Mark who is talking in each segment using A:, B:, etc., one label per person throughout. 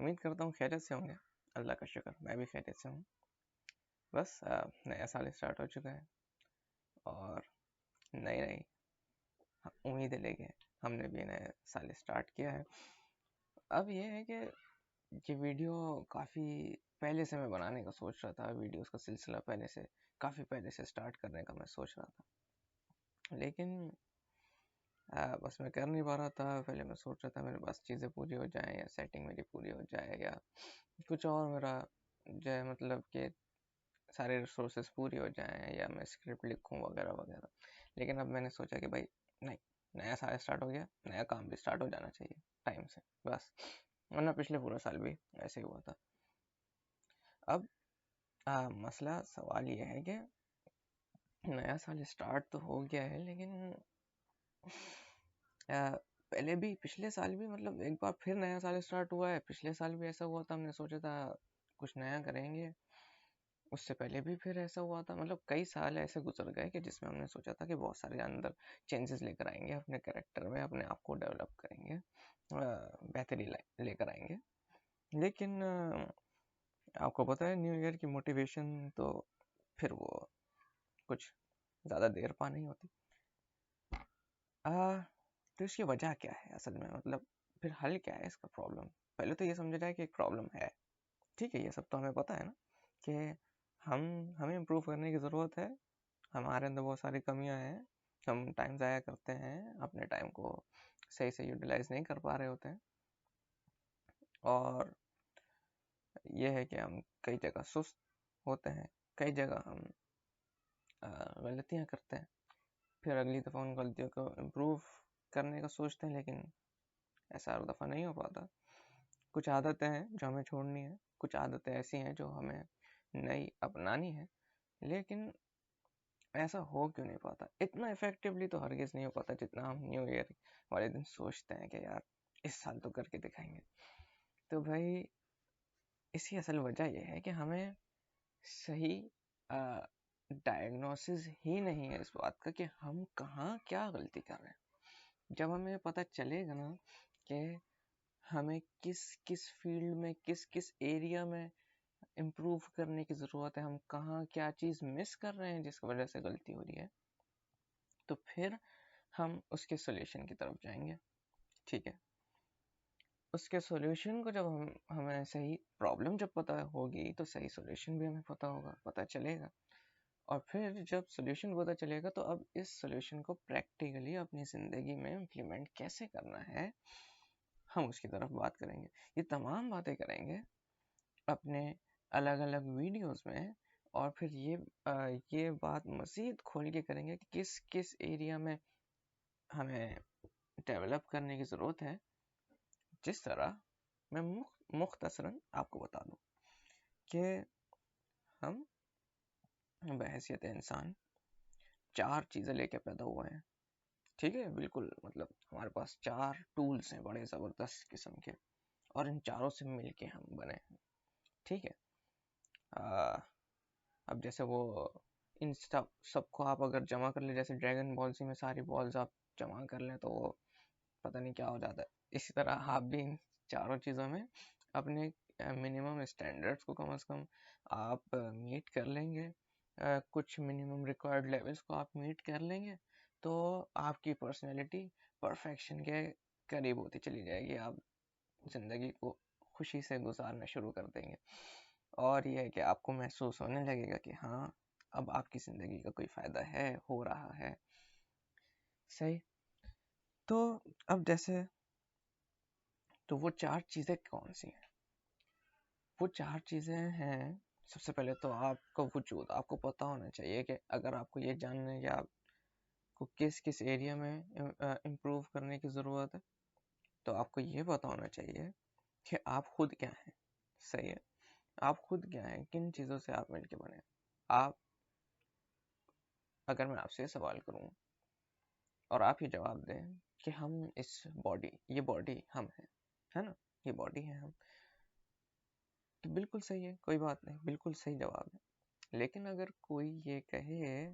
A: उम्मीद करता हूँ खैरियत से होंगे। अल्लाह का शुक्र, मैं भी खैरियत से हूँ। बस नया साल स्टार्ट हो चुका है और नई नई उम्मीदें लेके हमने भी नया साल स्टार्ट किया है। अब ये है कि ये वीडियो काफ़ी पहले से मैं बनाने का सोच रहा था, वीडियोस का सिलसिला काफ़ी पहले से स्टार्ट करने का मैं सोच रहा था, लेकिन बस मैं कर नहीं पा रहा था। पहले मैं सोच रहा था मेरे पास चीज़ें पूरी हो जाएं या सेटिंग मेरी पूरी हो जाए या कुछ और मेरा जो है मतलब कि सारे रिसोर्सेज पूरी हो जाएं या मैं स्क्रिप्ट लिखूं वगैरह वगैरह। लेकिन अब मैंने सोचा कि भाई नहीं, नया साल स्टार्ट हो गया, नया काम भी स्टार्ट हो जाना चाहिए टाइम से, बस। वरना पिछले पूरा साल भी ऐसे ही हुआ था। अब मसला सवाल ये है कि नया साल स्टार्ट तो हो गया है, लेकिन पहले भी पिछले साल भी मतलब एक बार फिर नया साल स्टार्ट हुआ है। पिछले साल भी ऐसा हुआ था, हमने सोचा था कुछ नया करेंगे। उससे पहले भी फिर ऐसा हुआ था। मतलब कई साल ऐसे गुजर गए कि जिसमें हमने सोचा था कि बहुत सारे अंदर चेंजेस लेकर आएंगे, अपने कैरेक्टर में अपने आप को डेवलप करेंगे, बेहतरी लेकर आएंगे। लेकिन आपको पता है न्यू ईयर की मोटिवेशन तो फिर वो कुछ ज़्यादा देर पा नहीं होती। तो इसकी वजह क्या है असल में, मतलब फिर हल क्या है इसका प्रॉब्लम। पहले तो ये समझा जाए कि एक प्रॉब्लम है, ठीक है, ये सब तो हमें पता है ना कि हमें इम्प्रूव करने की ज़रूरत है। हमारे अंदर बहुत सारी कमियां हैं, हम टाइम ज़ाया करते हैं, अपने टाइम को सही से यूटिलाइज नहीं कर पा रहे होते हैं, और ये है कि हम कई जगह सुस्त होते हैं, कई जगह हम गलतियां करते हैं, फिर अगली दफ़ा उन गलतियों को इम्प्रूव करने का सोचते हैं, लेकिन ऐसा हर दफ़ा नहीं हो पाता। कुछ आदतें हैं जो हमें छोड़नी है, कुछ आदतें ऐसी हैं जो हमें नई अपनानी है, लेकिन ऐसा हो क्यों नहीं पाता। इतना इफेक्टिवली तो हरगिज़ नहीं हो पाता जितना हम न्यू ईयर वाले दिन सोचते हैं कि यार इस साल तो करके दिखाएंगे। तो भाई इसकी असल वजह यह है कि हमें सही डायग्नोसिस ही नहीं है इस बात का कि हम कहाँ क्या गलती कर रहे हैं। जब हमें पता चलेगा ना कि हमें किस किस फील्ड में, किस किस एरिया में इम्प्रूव करने की ज़रूरत है, हम कहाँ क्या चीज़ मिस कर रहे हैं जिसकी वजह से गलती हो रही है, तो फिर हम उसके सॉल्यूशन की तरफ जाएंगे। ठीक है, उसके सॉल्यूशन को जब हमें सही प्रॉब्लम जब पता होगी तो सही सॉल्यूशन भी हमें पता होगा, पता चलेगा। और फिर जब सॉल्यूशन पता चलेगा तो अब इस सॉल्यूशन को प्रैक्टिकली अपनी ज़िंदगी में इम्प्लीमेंट कैसे करना है, हम उसकी तरफ बात करेंगे। ये तमाम बातें करेंगे अपने अलग अलग वीडियोस में, और फिर ये बात मज़ीद खोल के करेंगे कि किस किस एरिया में हमें डेवलप करने की ज़रूरत है। जिस तरह मैं मुख्तसरन आपको बता दूं कि हम बहैसियत इंसान 4 चीज़ें लेके पैदा हुए हैं, ठीक है, बिल्कुल, मतलब हमारे पास 4 टूल्स हैं बड़े ज़बरदस्त किस्म के, और इन चारों से मिलके हम बने हैं, ठीक है। अब जैसे वो इन सबको आप अगर जमा कर ले, जैसे ड्रैगन बॉल सी में सारी बॉल्स आप जमा कर लें तो वो पता नहीं क्या हो जाता है। इसी तरह आप भी इन चारों चीज़ों में अपने मिनिमम स्टैंडर्ड्स को कम से कम आप मीट कर लेंगे, कुछ मिनिमम रिक्वायर्ड लेवल्स को आप मीट कर लेंगे, तो आपकी पर्सनैलिटी परफेक्शन के करीब होती चली जाएगी। आप ज़िंदगी को खुशी से गुजारना शुरू कर देंगे, और यह है कि आपको महसूस होने लगेगा कि हाँ, अब आपकी ज़िंदगी का कोई फ़ायदा है, हो रहा है, सही। तो अब जैसे, तो वो 4 चीज़ें कौन सी हैं? वो 4 चीज़ें हैं, सबसे पहले तो आपका वजूद। आपको पता होना चाहिए कि अगर आपको ये जानना है कि आपको किस किस एरिया में इम्प्रूव करने की ज़रूरत है, तो आपको ये पता होना चाहिए कि आप खुद क्या हैं, सही है। आप खुद क्या हैं, किन चीज़ों से आप मिलके बने हैं। आप, अगर मैं आपसे सवाल करूँ और आप ये जवाब दें कि हम ये बॉडी हम हैं, है ना, ये बॉडी है हम, तो बिल्कुल सही है, कोई बात नहीं, बिल्कुल सही जवाब है। लेकिन अगर कोई ये कहे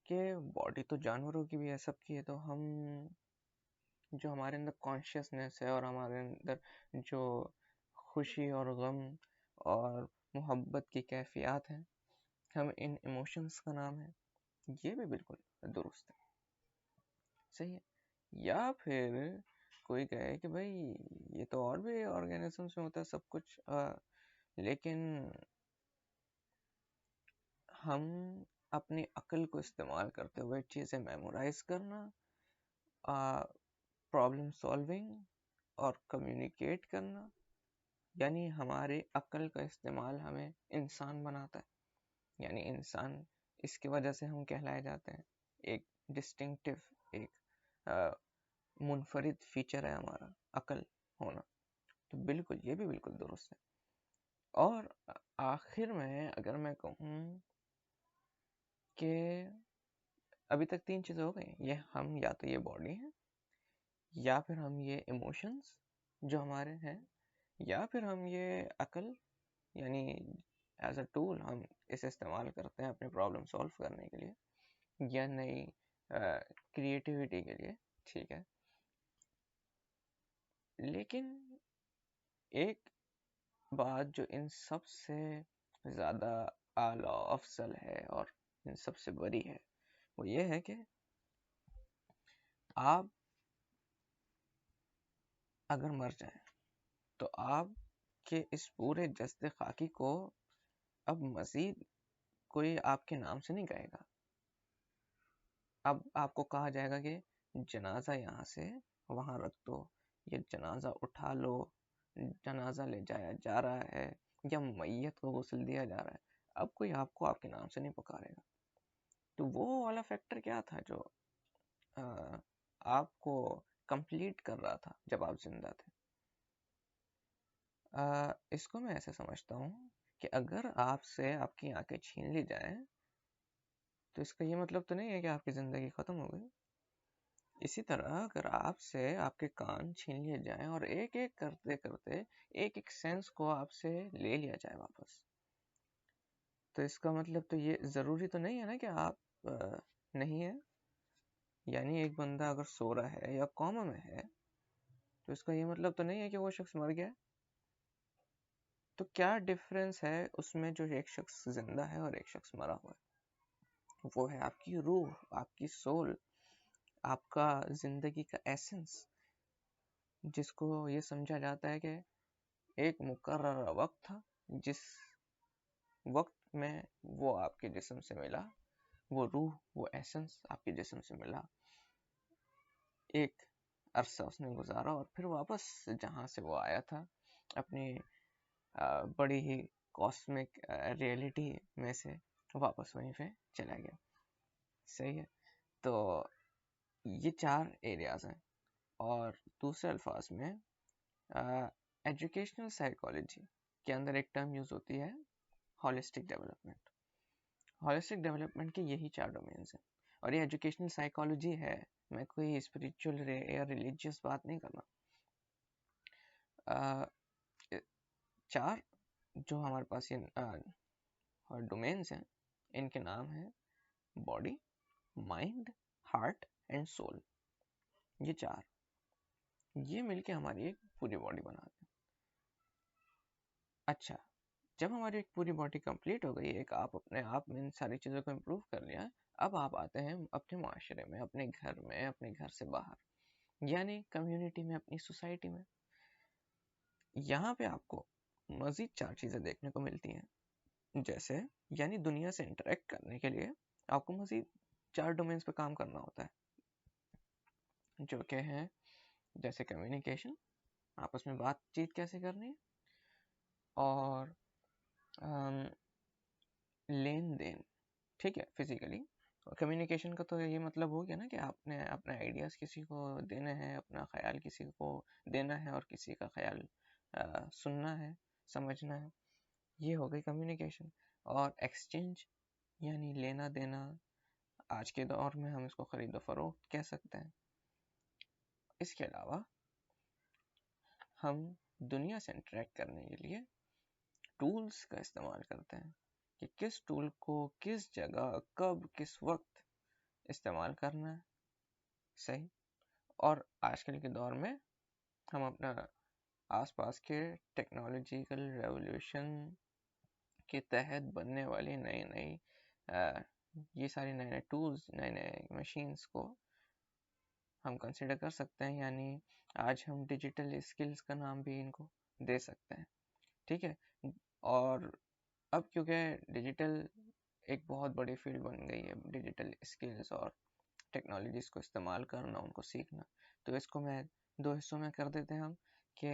A: कि बॉडी तो जानवरों की भी है, सबकी है, तो हम जो हमारे अंदर कॉन्शियसनेस है और हमारे अंदर जो खुशी और गम और मोहब्बत की कैफियत हैं, हम इन इमोशंस का नाम है, ये भी बिल्कुल दुरुस्त है, सही है। या फिर कोई कहे कि भाई ये तो और भी ऑर्गेनिजम्स में होता है सब कुछ, लेकिन हम अपनी अक्ल को इस्तेमाल करते हुए चीज़ें मेमोराइज करना, प्रॉब्लम सॉल्विंग और कम्युनिकेट करना, यानी हमारे अक्ल का इस्तेमाल हमें इंसान बनाता है, यानी इंसान, इसकी वजह से हम कहलाए जाते हैं, एक डिस्टिंक्टिव, एक मुनफरिद फीचर है हमारा अक्ल होना, तो बिल्कुल ये भी बिल्कुल दुरुस्त है। और आखिर में अगर मैं कहूँ कि अभी तक 3 चीज़ें हो गई, ये हम या तो ये बॉडी है, या फिर हम ये इमोशंस जो हमारे हैं, या फिर हम ये अकल, यानी एज अ टूल हम इसे इस्तेमाल करते हैं अपने प्रॉब्लम सॉल्व करने के लिए या नई क्रिएटिविटी के लिए, ठीक है। लेकिन एक बात जो इन सब से ज़्यादा आला अफजल है और इन सबसे बड़ी है, वो ये है कि आप अगर मर जाएं तो आपके इस पूरे जस्द खाकी को अब मज़ीद कोई आपके नाम से नहीं कहेगा। अब आपको कहा जाएगा कि जनाजा यहाँ से वहाँ रख दो, ये जनाजा उठा लो, जनाजा ले जाया जा रहा है, या मैयत को गुस्ल दिया जा रहा है। अब कोई आपको आपके नाम से नहीं पुकारेगा। तो वो वाला फैक्टर क्या था जो आपको कंप्लीट कर रहा था जब आप जिंदा थे? इसको मैं ऐसे समझता हूँ कि अगर आपसे आपकी आंखें छीन ली जाएं तो इसका ये मतलब तो नहीं है कि आपकी ज़िंदगी ख़त्म हो गई। इसी तरह अगर आपसे आपके कान छीन लिए जाएं और एक एक करते करते एक एक सेंस को आपसे ले लिया जाए वापस, तो इसका मतलब तो ये ज़रूरी तो नहीं है ना कि आप नहीं है। यानी एक बंदा अगर सो रहा है या कोमा में है तो इसका ये मतलब तो नहीं है कि वो शख्स मर गया। तो क्या डिफरेंस है उसमें जो एक शख्स जिंदा है और एक शख्स मरा हुआ है? वो है आपकी रूह, आपकी सोल, आपका जिंदगी का एसेंस, जिसको ये समझा जाता है कि एक मुकर्रर वक्त था जिस वक्त में वो आपके जिस्म से मिला, वो रूह, वो एसेंस आपके जिस्म से मिला, एक अरसा उसने गुजारा और फिर वापस जहाँ से वो आया था अपनी बड़ी ही कॉस्मिक रियलिटी में से वापस वहीं पे चला गया, सही है। तो ये 4 एरियाज हैं। और दूसरे अल्फाज में एजुकेशनल साइकोलॉजी के अंदर एक टर्म यूज होती है होलिस्टिक डेवलपमेंट। होलिस्टिक डेवलपमेंट के यही 4 डोमेन्स हैं और ये एजुकेशनल साइकोलॉजी है, मैं कोई स्पिरिचुअल या रिलीजियस बात नहीं कर रहा। 4 जो हमारे पास ये डोमेन्स हैं, इनके नाम हैं body, mind, heart and soul. ये 4 ये मिलके हमारी एक पूरी बॉडी बनाते हैं। अच्छा, जब हमारी एक पूरी बॉडी कंप्लीट हो गई, एक आप अपने आप में इन सारी चीज़ों को इम्प्रूव कर लिया, अब आप आते हैं अपने माशरे में, अपने घर में, अपने घर से बाहर, यानी कम्युनिटी में, अपनी सोसाइटी में। यहाँ पे आपको मज़ीद 4 चीज़ें देखने को मिलती हैं, जैसे यानी दुनिया से इंटरेक्ट करने के लिए आपको मज़ीद 4 डोमेन्स पे काम करना होता है, जो कि हैं जैसे कम्युनिकेशन, आपस में बातचीत कैसे करनी है, और लेन देन, ठीक है, फिजिकली। और कम्युनिकेशन का तो ये मतलब हो गया ना कि आपने अपने आइडियाज़ किसी को देने हैं, अपना ख्याल किसी को देना है और किसी का ख्याल सुनना है, समझना है, ये हो गई कम्युनिकेशन। और एक्सचेंज यानी लेना देना, आज के दौर में हम इसको खरीदो फरोख्त कह सकते हैं। इसके अलावा हम दुनिया से इंटरेक्ट करने के लिए टूल्स का इस्तेमाल करते हैं कि किस टूल को किस जगह कब किस वक्त इस्तेमाल करना है, सही। और आजकल के दौर में हम अपना आसपास के टेक्नोलॉजिकल रेवोल्यूशन के तहत बनने वाली नई नई ये सारी नए नए टूल्स, नए नए मशीन्स को हम कंसिडर कर सकते हैं। यानी आज हम डिजिटल स्किल्स का नाम भी इनको दे सकते हैं, ठीक है। और अब क्योंकि डिजिटल एक बहुत बड़ी फील्ड बन गई है, डिजिटल स्किल्स और टेक्नोलॉजीज को इस्तेमाल करना, उनको सीखना, तो इसको मैं दो हिस्सों में कर देते हैं हम, कि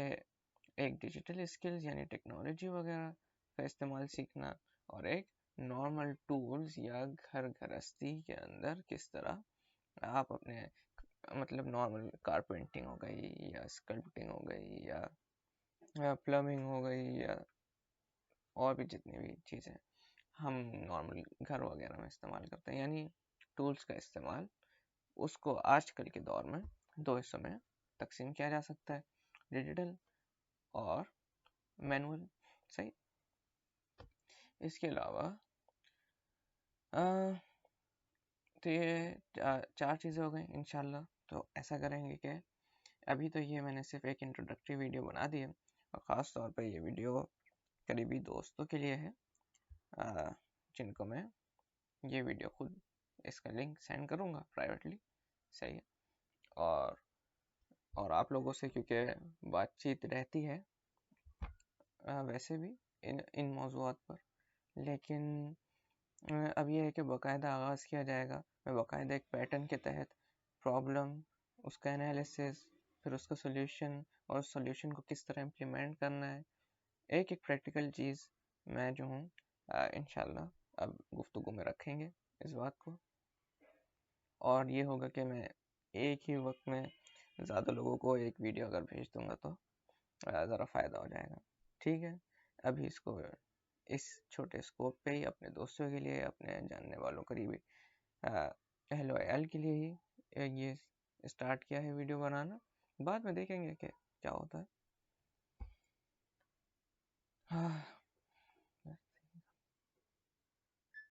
A: एक डिजिटल स्किल्स यानी टेक्नोलॉजी वगैरह का इस्तेमाल सीखना, और एक नॉर्मल टूल्स या घर गृहस्थी के अंदर किस तरह आप अपने मतलब नॉर्मल कारपेंटिंग हो गई या स्कल्पटिंग हो गई या प्लम्बिंग हो गई या और भी जितनी भी चीज़ें हम नॉर्मल घर वगैरह में इस्तेमाल करते हैं, यानी टूल्स का इस्तेमाल, उसको आजकल के दौर में दो हिस्सों में तकसीम किया जा सकता है, डिजिटल और मैनुअल। सही। इसके अलावा तो ये चार चीज़ें हो गई इंशाल्लाह। तो ऐसा करेंगे कि अभी तो ये मैंने सिर्फ एक इंट्रोडक्टरी वीडियो बना दी है, और ख़ास तौर पे ये वीडियो करीबी दोस्तों के लिए है, जिनको मैं ये वीडियो खुद इसका लिंक सेंड करूँगा प्राइवेटली। सही है। और आप लोगों से क्योंकि बातचीत रहती है वैसे भी इन मौज़ूआत पर, लेकिन अब ये है कि बाकायदा आगाज़ किया जाएगा। मैं बाकायदा एक पैटर्न के तहत प्रॉब्लम, उसका एनालिसिस, फिर उसका सोल्यूशन, और उस सोल्यूशन को किस तरह इम्प्लीमेंट करना है, एक एक प्रैक्टिकल चीज़ मैं जो हूँ इंशाल्लाह अब गुफ्तगू में रखेंगे इस बात को। और ये होगा कि मैं एक ही वक्त में ज़्यादा लोगों को एक वीडियो अगर भेज दूँगा तो ज़रा फ़ायदा हो जाएगा, ठीक है। अभी इसको इस छोटे स्कोप पे ही अपने दोस्तों के लिए, अपने जानने वालों करीबी अहल वयाल के लिए ही ये स्टार्ट किया है वीडियो बनाना। बाद में देखेंगे कि क्या होता है।